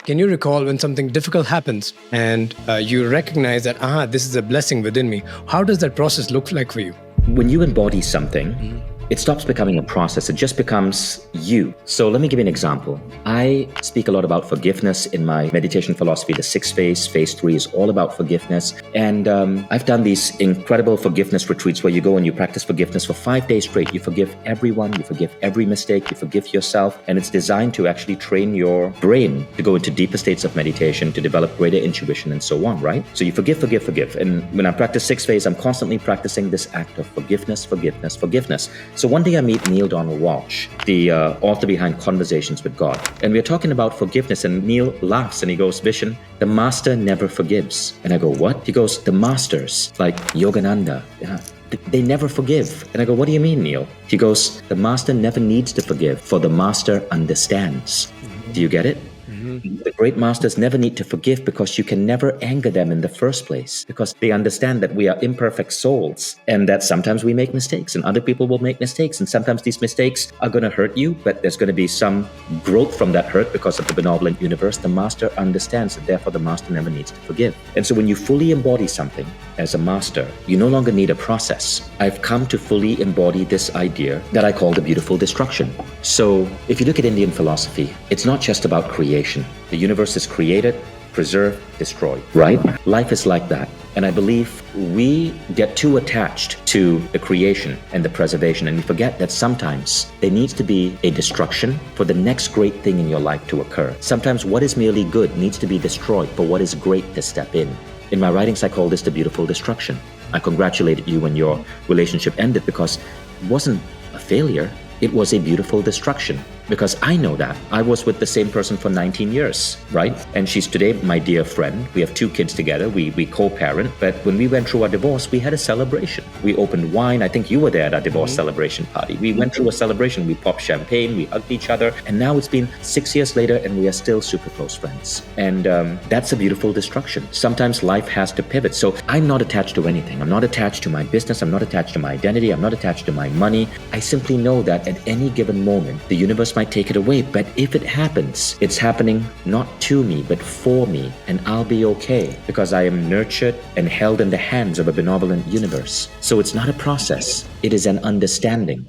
Can you recall when something difficult happens and you recognize that, this is a blessing within me? How does that process look like for you? When you embody something, it stops becoming a process. It just becomes you. So let me give you an example. I speak a lot about forgiveness in my meditation philosophy. The sixth phase, phase 3, is all about forgiveness. And I've done these incredible forgiveness retreats where you go and you practice forgiveness for 5 days straight. You forgive everyone, you forgive every mistake, you forgive yourself. And it's designed to actually train your brain to go into deeper states of meditation, to develop greater intuition and so on, right? So you forgive, forgive, forgive. And when I practice sixth phase, I'm constantly practicing this act of forgiveness, forgiveness, forgiveness. So one day I meet Neil Donald Walsh, the author behind Conversations with God. And we're talking about forgiveness, and Neil laughs and he goes, Vishen, the master never forgives. And I go, what? He goes, the masters, like Yogananda, they never forgive. And I go, what do you mean, Neil? He goes, the master never needs to forgive, for the master understands. Do you get it? The great masters never need to forgive because you can never anger them in the first place, because they understand that we are imperfect souls and that sometimes we make mistakes and other people will make mistakes, and sometimes these mistakes are going to hurt you, but there's going to be some growth from that hurt because of the benevolent universe. The master understands, and therefore the master never needs to forgive. And so when you fully embody something as a master, you no longer need a process. I've come to fully embody this idea that I call the beautiful destruction. So if you look at Indian philosophy, it's not just about creation. The universe is created, preserved, destroyed, right? Life is like that. And I believe we get too attached to the creation and the preservation, and we forget that sometimes there needs to be a destruction for the next great thing in your life to occur. Sometimes what is merely good needs to be destroyed for what is great to step in. In my writings, I call this the beautiful destruction. I congratulated you when your relationship ended because it wasn't a failure. It was a beautiful destruction, because I know that. I was with the same person for 19 years, right? And she's today my dear friend. We have 2 kids together. We co-parent. But when we went through our divorce, we had a celebration. We opened wine. I think you were there at our divorce celebration party. We went through a celebration. We popped champagne. We hugged each other. And now it's been 6 years later and we are still super close friends. And that's a beautiful destruction. Sometimes life has to pivot. So I'm not attached to anything. I'm not attached to my business. I'm not attached to my identity. I'm not attached to my money. I simply know that at any given moment, the universe might take it away, but if it happens, it's happening not to me, but for me, and I'll be okay because I am nurtured and held in the hands of a benevolent universe. So it's not a process, it is an understanding.